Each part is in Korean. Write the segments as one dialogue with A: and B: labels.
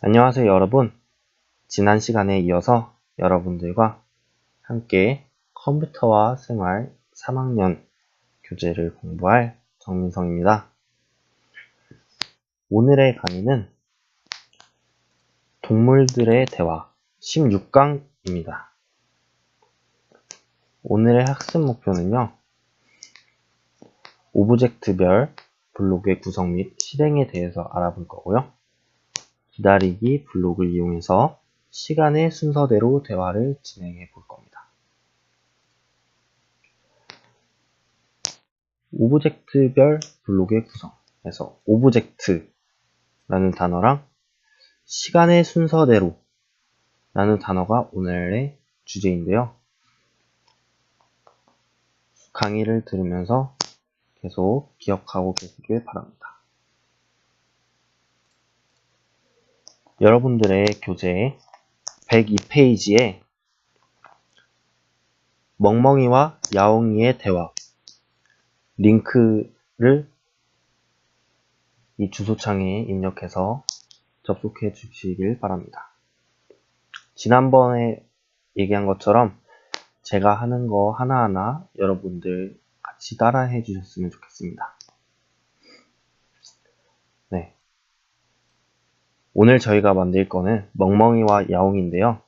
A: 안녕하세요, 여러분. 지난 시간에 이어서 여러분들과 함께 컴퓨터와 생활 3학년 교재를 공부할 정민성입니다. 오늘의 강의는 동물들의 대화 16강입니다. 오늘의 학습 목표는요, 오브젝트별 블록의 구성 및 실행에 대해서 알아볼 거고요. 기다리기 블록을 이용해서 시간의 순서대로 대화를 진행해 볼 겁니다. 오브젝트별 블록의 구성에서 오브젝트라는 단어랑 시간의 순서대로 라는 단어가 오늘의 주제인데요. 강의를 들으면서 계속 기억하고 계시길 바랍니다. 여러분들의 교재 102페이지에 멍멍이와 야옹이의 대화 링크를 이 주소창에 입력해서 접속해 주시길 바랍니다. 지난번에 얘기한 것처럼 제가 하는 거 하나하나 여러분들 같이 따라해 주셨으면 좋겠습니다. 네. 오늘 저희가 만들 거는 멍멍이와 야옹인데요.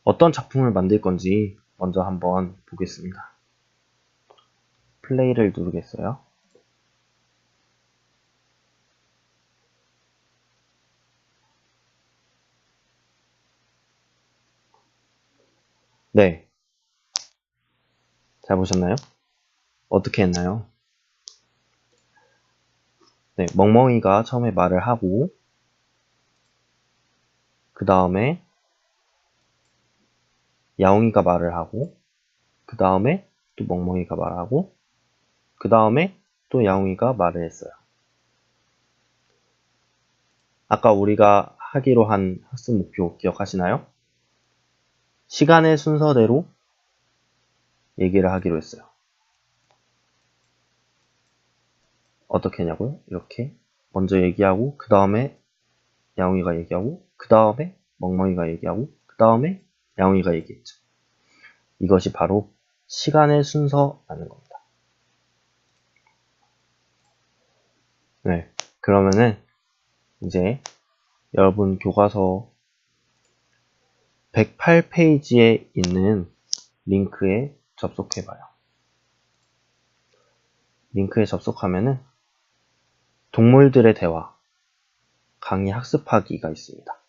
A: 어떤 작품을 만들 건지 먼저 한번 보겠습니다. 플레이를 누르겠어요. 네. 잘 보셨나요? 어떻게 했나요? 네, 멍멍이가 처음에 말을 하고 그 다음에 야옹이가 말을 하고 그 다음에 또 멍멍이가 말하고 그 다음에 또 야옹이가 말을 했어요. 아까 우리가 하기로 한 학습 목표 기억하시나요? 시간의 순서대로 얘기를 하기로 했어요. 어떻게 했냐고요? 이렇게 먼저 얘기하고 그 다음에 야옹이가 얘기하고 그 다음에 멍멍이가 얘기하고 그 다음에 야옹이가 얘기했죠. 이것이 바로 시간의 순서라는 겁니다. 네, 그러면은 이제 여러분 교과서 108페이지에 있는 링크에 접속해봐요. 링크에 접속하면은 동물들의 대화 강의 학습하기가 있습니다.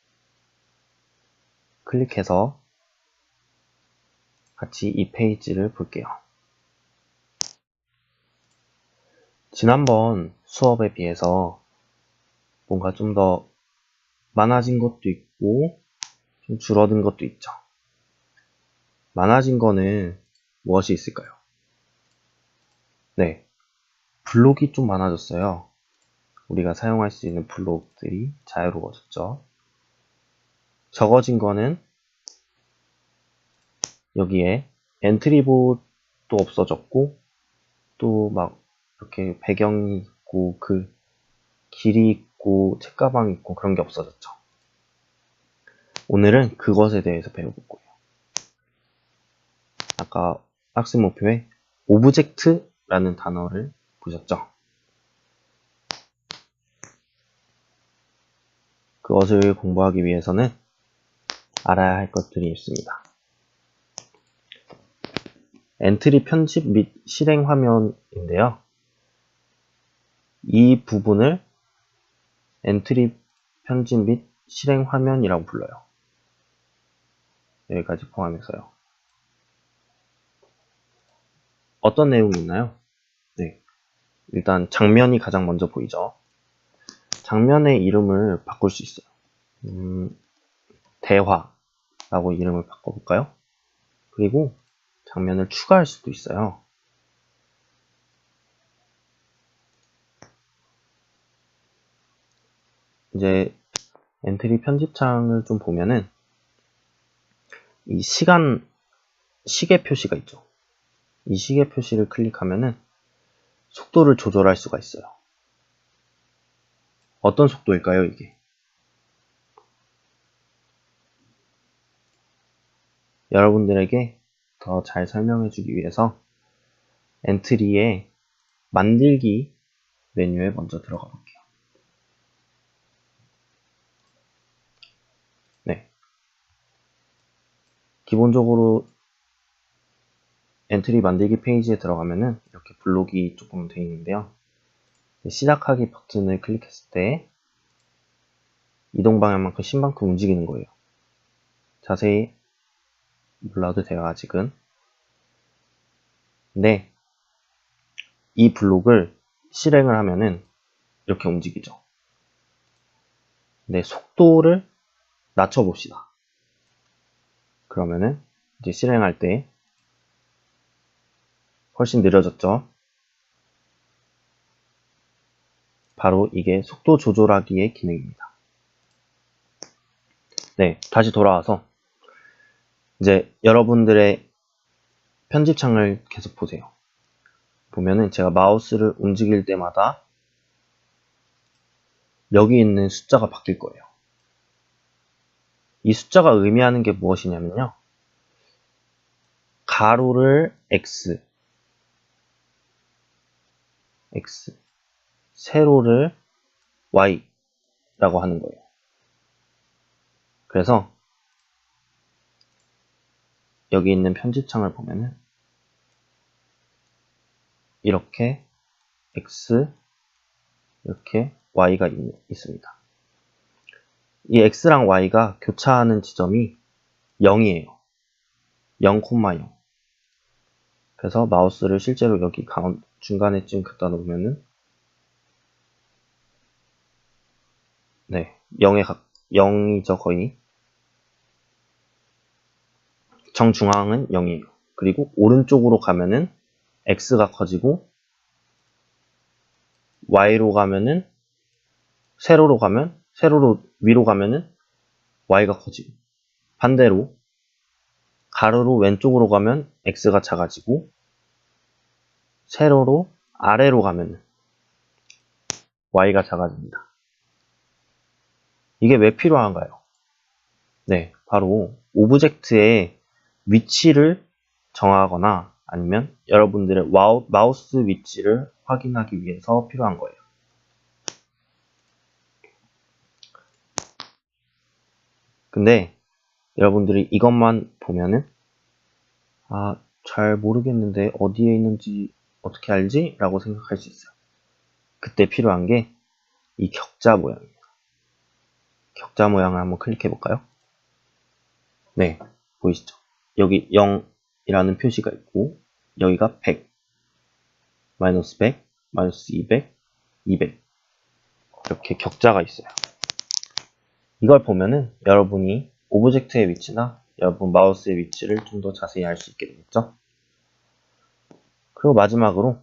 A: 클릭해서 같이 이 페이지를 볼게요. 지난번 수업에 비해서 뭔가 좀 더 많아진 것도 있고 좀 줄어든 것도 있죠. 많아진 거는 무엇이 있을까요? 네, 블록이 좀 많아졌어요. 우리가 사용할 수 있는 블록들이 자유로워졌죠. 적어진 거는 여기에 엔트리봇도 없어졌고 또 막 이렇게 배경이 있고 그 길이 있고 책가방이 있고 그런 게 없어졌죠. 오늘은 그것에 대해서 배워볼 거예요. 아까 학습 목표에 오브젝트라는 단어를 보셨죠? 그것을 공부하기 위해서는 알아야 할 것들이 있습니다. 엔트리 편집 및 실행 화면인데요. 이 부분을 엔트리 편집 및 실행 화면이라고 불러요. 여기까지 포함해서요. 어떤 내용이 있나요? 네, 일단 장면이 가장 먼저 보이죠. 장면의 이름을 바꿀 수 있어요. 대화라고 이름을 바꿔볼까요? 그리고 장면을 추가할 수도 있어요. 이제 엔트리 편집창을 좀 보면은 이 시계 표시가 있죠. 이 시계 표시를 클릭하면은 속도를 조절할 수가 있어요. 어떤 속도일까요, 이게? 여러분들에게 더 잘 설명해 주기 위해서 엔트리에 만들기 메뉴에 먼저 들어가 볼게요. 네. 기본적으로 엔트리 만들기 페이지에 들어가면은 이렇게 블록이 조금 되어 있는데요. 시작하기 버튼을 클릭했을 때 이동 방향만큼 신만큼 움직이는 거예요. 자세히 몰라도 돼요, 아직은. 네. 이 블록을 실행을 하면은 이렇게 움직이죠. 네, 속도를 낮춰봅시다. 그러면은 이제 실행할 때 훨씬 느려졌죠. 바로 이게 속도 조절하기의 기능입니다. 네, 다시 돌아와서 이제 여러분들의 편집창을 계속 보세요. 보면은 제가 마우스를 움직일 때마다 여기 있는 숫자가 바뀔 거예요. 이 숫자가 의미하는 게 무엇이냐면요. 가로를 X, 세로를 Y라고 하는 거예요. 그래서 여기 있는 편집창을 보면은 이렇게 X, 이렇게 Y가 있습니다. 이 X랑 Y가 교차하는 지점이 0이에요. 0,0. 그래서 마우스를 실제로 여기 중간에쯤 갖다 놓으면은 네, 0이죠, 거의. 정중앙은 0이에요. 그리고 오른쪽으로 가면은 X가 커지고 Y로 가면은 세로로 위로 가면은 Y가 커지고 반대로 가로로 왼쪽으로 가면 X가 작아지고 세로로 아래로 가면 Y가 작아집니다. 이게 왜 필요한가요? 네, 바로 오브젝트의 위치를 정하거나 아니면 여러분들의 마우스 위치를 확인하기 위해서 필요한 거예요. 근데 여러분들이 이것만 보면은 잘 모르겠는데 어디에 있는지 어떻게 알지? 라고 생각할 수 있어요. 그때 필요한 게 이 격자 모양이에요. 격자 모양을 한번 클릭해 볼까요? 네, 보이시죠? 여기 0이라는 표시가 있고 여기가 100, 마이너스 100, 마이너스 200, 200 이렇게 격자가 있어요. 이걸 보면은 여러분이 오브젝트의 위치나 여러분 마우스의 위치를 좀 더 자세히 알 수 있게 되겠죠? 그리고 마지막으로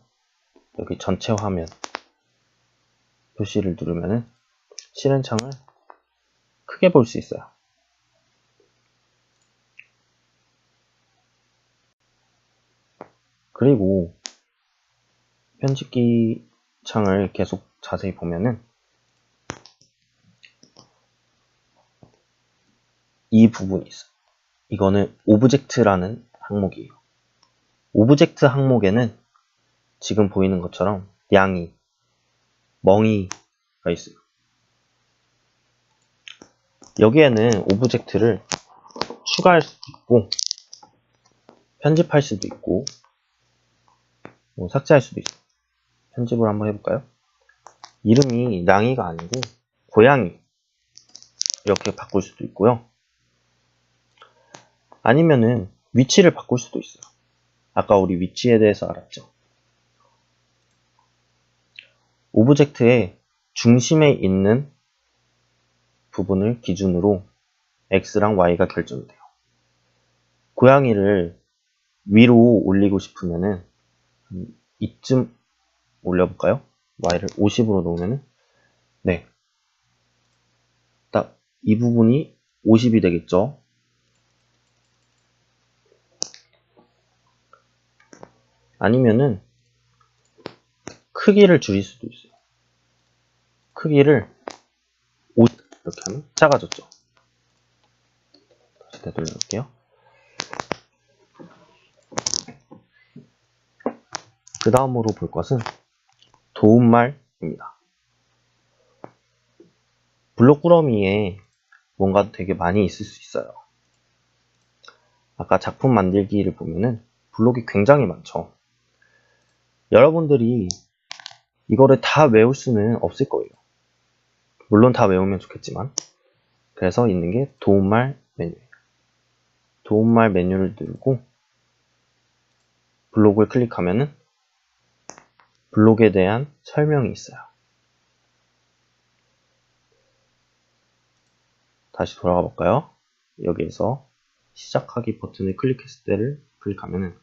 A: 여기 전체 화면 표시를 누르면은 실행창을 크게 볼 수 있어요. 그리고 편집기 창을 계속 자세히 보면은 이 부분이 있어요. 이거는 오브젝트라는 항목이에요. 오브젝트 항목에는 지금 보이는 것처럼 양이, 멍이가 있어요. 여기에는 오브젝트를 추가할 수도 있고 편집할 수도 있고 삭제할 수도 있어요. 편집을 한번 해볼까요? 이름이 랑이가 아니고 고양이 이렇게 바꿀 수도 있고요. 아니면은 위치를 바꿀 수도 있어요. 아까 우리 위치에 대해서 알았죠. 오브젝트의 중심에 있는 부분을 기준으로 X랑 Y가 결정돼요. 고양이를 위로 올리고 싶으면은 이쯤 올려볼까요? Y를 50으로 놓으면은 네, 딱 이 부분이 50이 되겠죠. 아니면은 크기를 줄일 수도 있어요. 크기를 50 이렇게 하면 작아졌죠. 다시 되돌려 놓을게요. 그 다음으로 볼 것은 도움말입니다. 블록 꾸러미에 뭔가 되게 많이 있을 수 있어요. 아까 작품 만들기를 보면은 블록이 굉장히 많죠. 여러분들이 이거를 다 외울 수는 없을 거예요. 물론 다 외우면 좋겠지만. 그래서 있는 게 도움말 메뉴예요. 도움말 메뉴를 누르고 블록을 클릭하면은 블록에 대한 설명이 있어요. 다시 돌아가 볼까요? 여기에서 시작하기 버튼을 클릭했을 때를 클릭하면은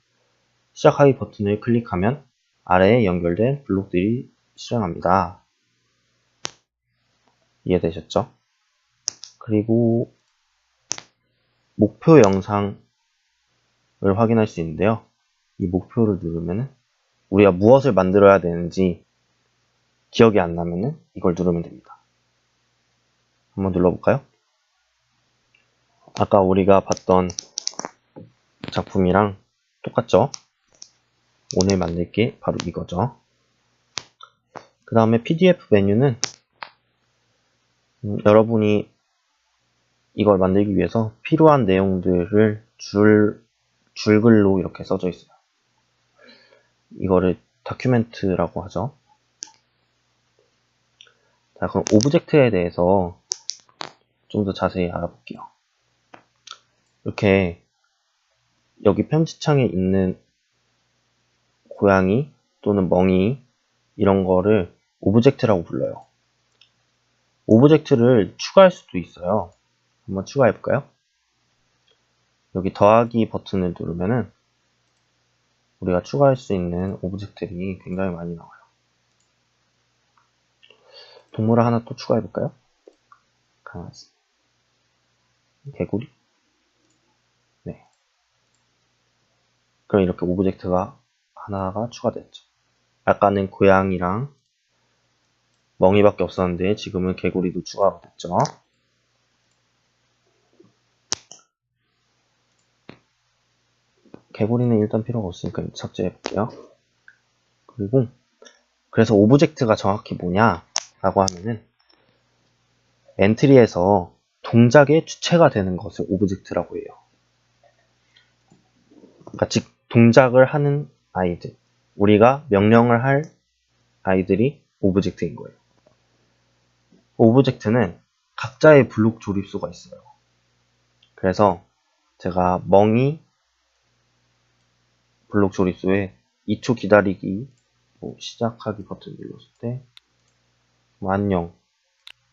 A: 시작하기 버튼을 클릭하면 아래에 연결된 블록들이 실행합니다. 이해되셨죠? 그리고 목표 영상을 확인할 수 있는데요. 이 목표를 누르면 우리가 무엇을 만들어야 되는지 기억이 안 나면 이걸 누르면 됩니다. 한번 눌러볼까요? 아까 우리가 봤던 작품이랑 똑같죠? 오늘 만들 게 바로 이거죠. 그 다음에 PDF 메뉴는 여러분이 이걸 만들기 위해서 필요한 내용들을 줄글로 이렇게 써져 있어요. 이거를 다큐멘트라고 하죠. 자, 그럼 오브젝트에 대해서 좀 더 자세히 알아볼게요. 이렇게 여기 편집창에 있는 고양이 또는 멍이 이런 거를 오브젝트라고 불러요. 오브젝트를 추가할 수도 있어요. 한번 추가해 볼까요? 여기 더하기 버튼을 누르면은 우리가 추가할 수 있는 오브젝트들이 굉장히 많이 나와요. 동물을 하나 또 추가해 볼까요? 강아지, 개구리. 네. 그럼 이렇게 오브젝트가 하나가 추가됐죠. 아까는 고양이랑 멍이밖에 없었는데 지금은 개구리도 추가가 됐죠. 개구리는 일단 필요가 없으니까 삭제해 볼게요. 그리고 그래서 오브젝트가 정확히 뭐냐 라고 하면은 엔트리에서 동작의 주체가 되는 것을 오브젝트라고 해요. 그러니까 즉 동작을 하는 아이들, 우리가 명령을 할 아이들이 오브젝트인 거예요. 오브젝트는 각자의 블록 조립수가 있어요. 그래서 제가 멍이 블록 조립수에 2초 기다리기 시작하기 버튼 눌렀을 때 안녕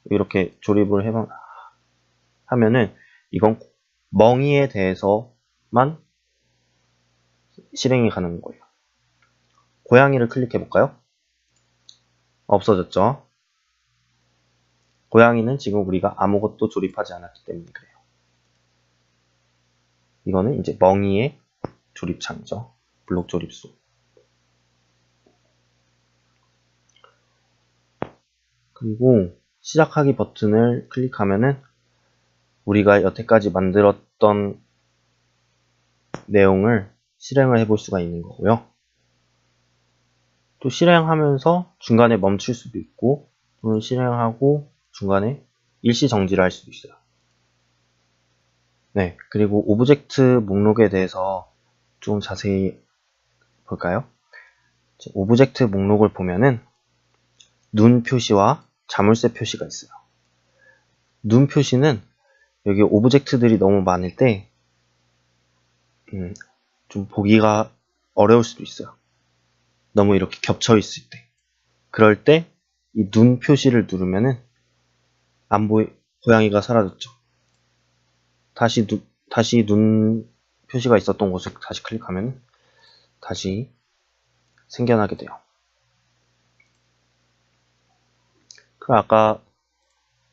A: 이렇게 조립을 하면은 이건 멍이에 대해서만 실행이 가능한 거예요. 고양이를 클릭해 볼까요? 없어졌죠? 고양이는 지금 우리가 아무것도 조립하지 않았기 때문에 그래요. 이거는 이제 멍이의 조립창이죠. 블록 조립수. 그리고 시작하기 버튼을 클릭하면은 우리가 여태까지 만들었던 내용을 실행을 해볼 수가 있는 거고요. 또 실행하면서 중간에 멈출 수도 있고 또는 실행하고 중간에 일시 정지를 할 수도 있어요. 네, 그리고 오브젝트 목록에 대해서 좀 자세히 볼까요? 오브젝트 목록을 보면은 눈 표시와 자물쇠 표시가 있어요. 눈 표시는 여기 오브젝트들이 너무 많을 때 좀 보기가 어려울 수도 있어요. 너무 이렇게 겹쳐 있을 때. 그럴 때 이 눈 표시를 누르면은 고양이가 사라졌죠. 다시 눈 표시가 있었던 곳을 다시 클릭하면 다시 생겨나게 돼요. 그 아까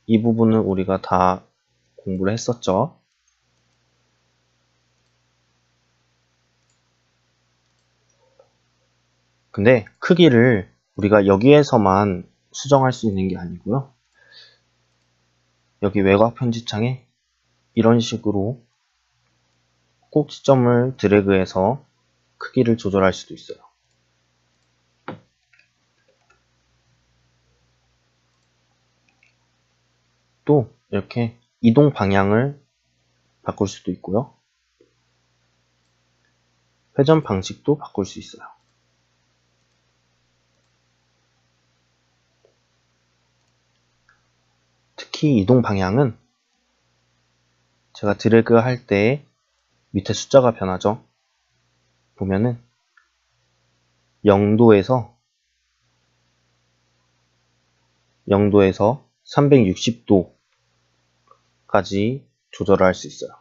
A: 이 부분은 우리가 다 공부를 했었죠. 근데 크기를 우리가 여기에서만 수정할 수 있는 게 아니고요. 여기 외곽 편집창에 이런 식으로 꼭지점을 드래그해서 크기를 조절할 수도 있어요. 방식도 이렇게 이동 방향을 바꿀 수도 있고요. 회전 방식도 바꿀 수 있어요. 특히 이동 방향은 제가 드래그 할 때 밑에 숫자가 변하죠. 보면은 0도에서 360도까지 조절을 할 수 있어요.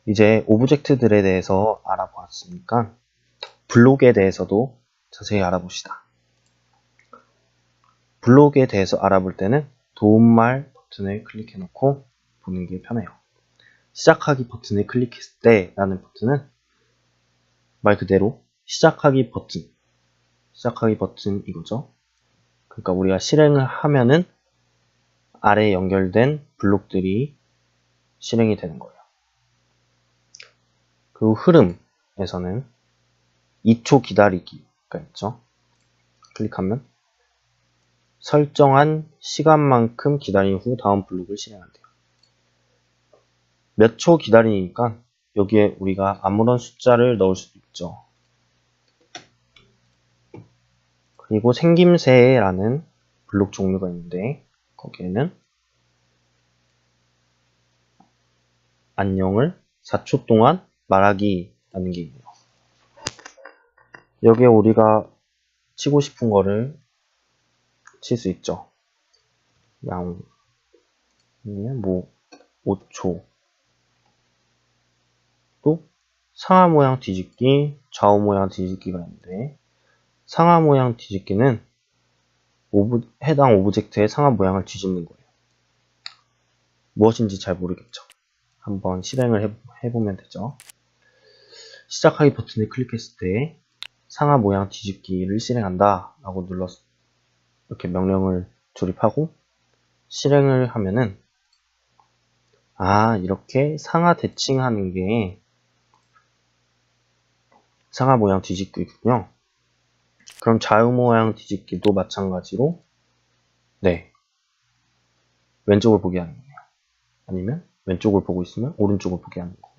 A: 이제 오브젝트들에 대해서 알아보았으니까 블록에 대해서도 자세히 알아봅시다. 블록에 대해서 알아볼 때는 도움말 버튼을 클릭해 놓고 보는 게 편해요. 시작하기 버튼을 클릭했을 때 라는 버튼은 말 그대로 시작하기 버튼, 이거죠. 그러니까 우리가 실행을 하면은 아래에 연결된 블록들이 실행이 되는 거예요. 그리고 흐름에서는 2초 기다리기가 있죠. 클릭하면 설정한 시간만큼 기다린 후 다음 블록을 실행한대요. 몇 초 기다리니까 여기에 우리가 아무런 숫자를 넣을 수도 있죠. 그리고 생김새라는 블록 종류가 있는데 거기에는 안녕을 4초 동안 말하기 라는 게 있네요. 여기에 우리가 치고 싶은 거를 칠 수 있죠. 양, 뭐 5초. 또 상하 모양 뒤집기, 좌우 모양 뒤집기가 있는데 상하 모양 뒤집기는 해당 오브젝트의 상하 모양을 뒤집는 거예요. 무엇인지 잘 모르겠죠. 한번 실행을 해보면 되죠. 시작하기 버튼을 클릭했을 때 상하 모양 뒤집기를 실행한다 라고 눌러서 이렇게 명령을 조립하고 실행을 하면은 이렇게 상하 대칭하는 게 상하 모양 뒤집기군요. 그럼 좌우 모양 뒤집기도 마찬가지로 왼쪽을 보게 하는 거예요. 아니면 왼쪽을 보고 있으면 오른쪽을 보게 하는 거고.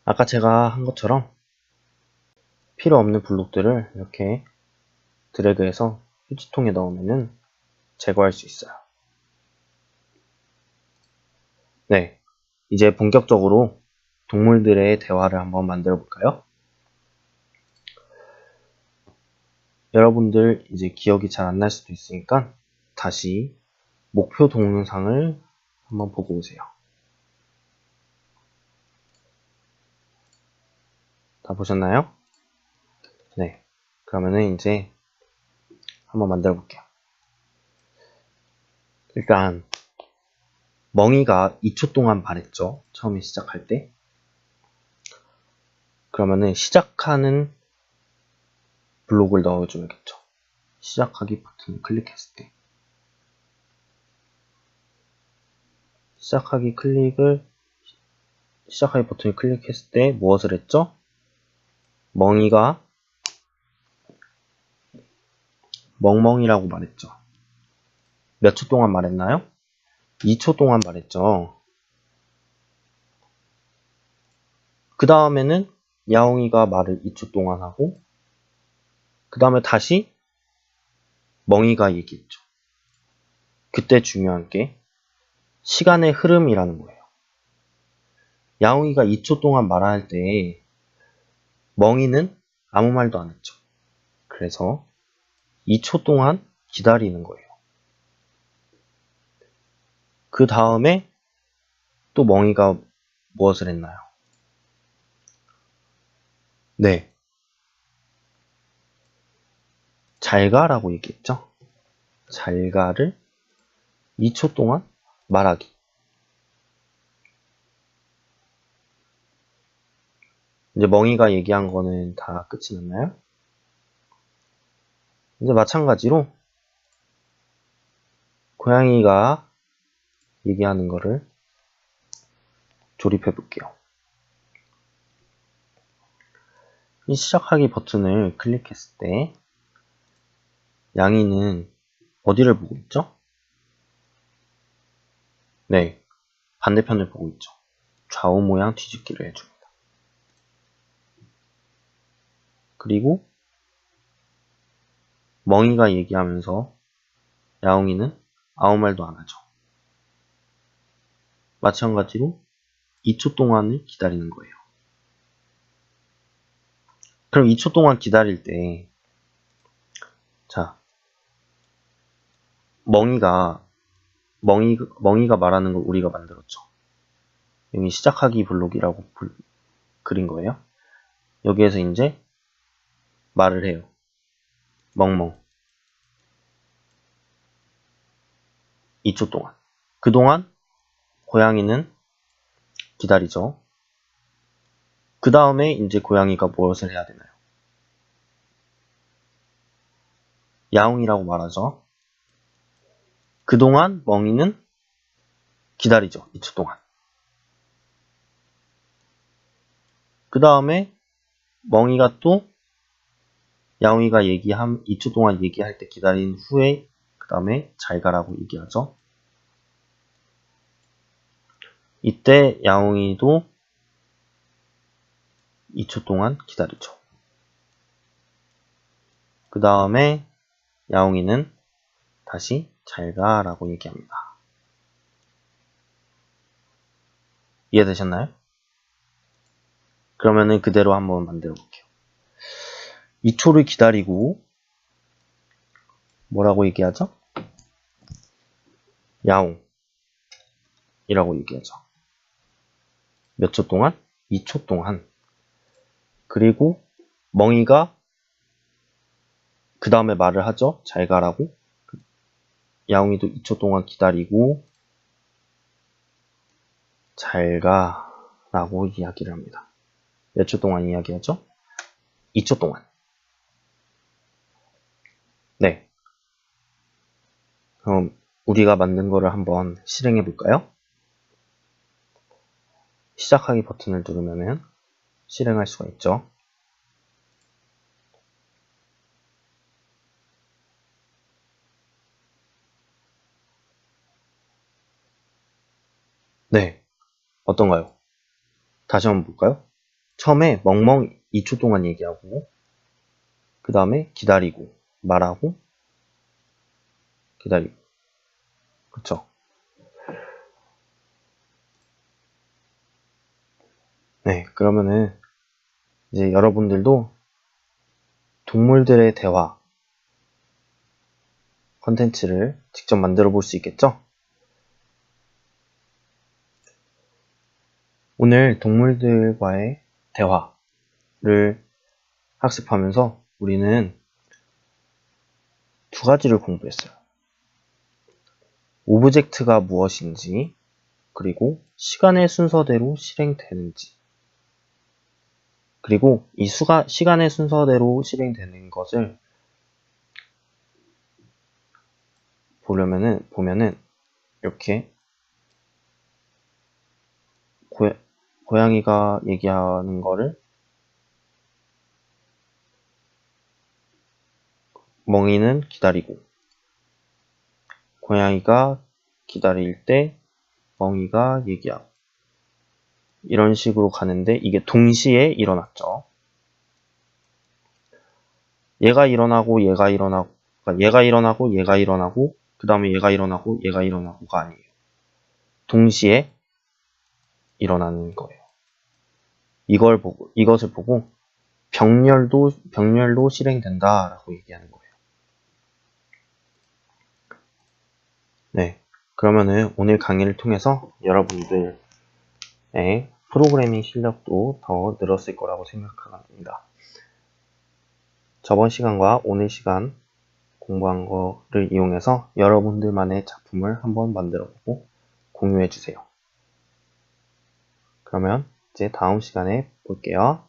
A: 아까 제가 한 것처럼 필요 없는 블록들을 이렇게 드래그해서 휴지통에 넣으면 제거할 수 있어요. 이제 본격적으로 동물들의 대화를 한번 만들어 볼까요? 여러분들 이제 기억이 잘 안 날 수도 있으니까 다시 목표 동영상을 한번 보고 오세요. 다 보셨나요? 그러면은 이제 한번 만들어 볼게요. 일단 멍이가 2초 동안 말했죠. 처음에 시작할 때. 그러면은 시작하는 블록을 넣어줘야겠죠. 시작하기 버튼을 클릭했을 때. 시작하기 버튼을 클릭했을 때 무엇을 했죠? 멍이가 멍멍이라고 말했죠. 몇 초 동안 말했나요? 2초 동안 말했죠. 그 다음에는 야옹이가 말을 2초 동안 하고 그 다음에 다시 멍이가 얘기했죠. 그때 중요한 게 시간의 흐름이라는 거예요. 야옹이가 2초 동안 말할 때 멍이는 아무 말도 안 했죠. 그래서 2초 동안 기다리는 거예요. 그 다음에 또 멍이가 무엇을 했나요? 잘 가라고 얘기했죠. 잘 가를 2초 동안 말하기. 이제 멍이가 얘기한 거는 다 끝이 났나요? 이제 마찬가지로 고양이가 얘기하는 거를 조립해 볼게요. 시작하기 버튼을 클릭했을 때 양이는 어디를 보고 있죠? 네, 반대편을 보고 있죠. 좌우 모양 뒤집기를 해줍니다. 그리고 멍이가 얘기하면서 야옹이는 아무 말도 안 하죠. 마찬가지로 2초 동안을 기다리는 거예요. 그럼 2초 동안 기다릴 때, 자, 멍이가 말하는 걸 우리가 만들었죠. 여기 시작하기 블록이라고 그린 거예요. 여기에서 이제 말을 해요. 멍멍. 2초 동안. 그동안 고양이는 기다리죠. 그 다음에 이제 고양이가 무엇을 해야 되나요? 야옹이라고 말하죠. 그동안 멍이는 기다리죠. 2초 동안. 그 다음에 멍이가 또 야옹이가 2초 동안 얘기할 때 기다린 후에 그 다음에 잘 가라고 얘기하죠. 이때 야옹이도 2초 동안 기다리죠. 그 다음에 야옹이는 다시 잘 가라고 얘기합니다. 이해되셨나요? 그러면은 그대로 한번 만들어 볼게요. 2초를 기다리고 뭐라고 얘기하죠? 야옹 이라고 얘기하죠. 몇 초 동안? 2초 동안. 그리고 멍이가 그 다음에 말을 하죠. 잘 가라고. 야옹이도 2초 동안 기다리고 잘 가라고 이야기를 합니다. 몇 초 동안 이야기하죠? 2초 동안. 네. 그럼 우리가 만든 거를 한번 실행해 볼까요? 시작하기 버튼을 누르면은 실행할 수가 있죠. 네. 어떤가요? 다시 한번 볼까요? 처음에 멍멍 2초 동안 얘기하고 그 다음에 기다리고 말하고 기다리고 그쵸? 네, 그러면은 이제 여러분들도 동물들의 대화 컨텐츠를 직접 만들어 볼 수 있겠죠? 오늘 동물들과의 대화를 학습하면서 우리는 두 가지를 공부했어요. 오브젝트가 무엇인지, 그리고 시간의 순서대로 실행되는지, 그리고 이 시간의 순서대로 실행되는 것을 보면은 이렇게 고양이가 얘기하는 거를 멍이는 기다리고 고양이가 기다릴 때 멍이가 얘기하고 이런 식으로 가는데 이게 동시에 일어났죠. 얘가 일어나고 얘가 일어나고 그러니까 얘가 일어나고 얘가 일어나고 그 다음에 얘가 일어나고 얘가 일어나고가 아니에요. 동시에 일어나는 거예요. 이것을 보고 병렬도 실행된다라고 얘기하는 거예요. 네, 그러면은 오늘 강의를 통해서 여러분들의 프로그래밍 실력도 더 늘었을 거라고 생각합니다. 저번 시간과 오늘 시간 공부한 거를 이용해서 여러분들만의 작품을 한번 만들어보고 공유해 주세요. 그러면 이제 다음 시간에 볼게요.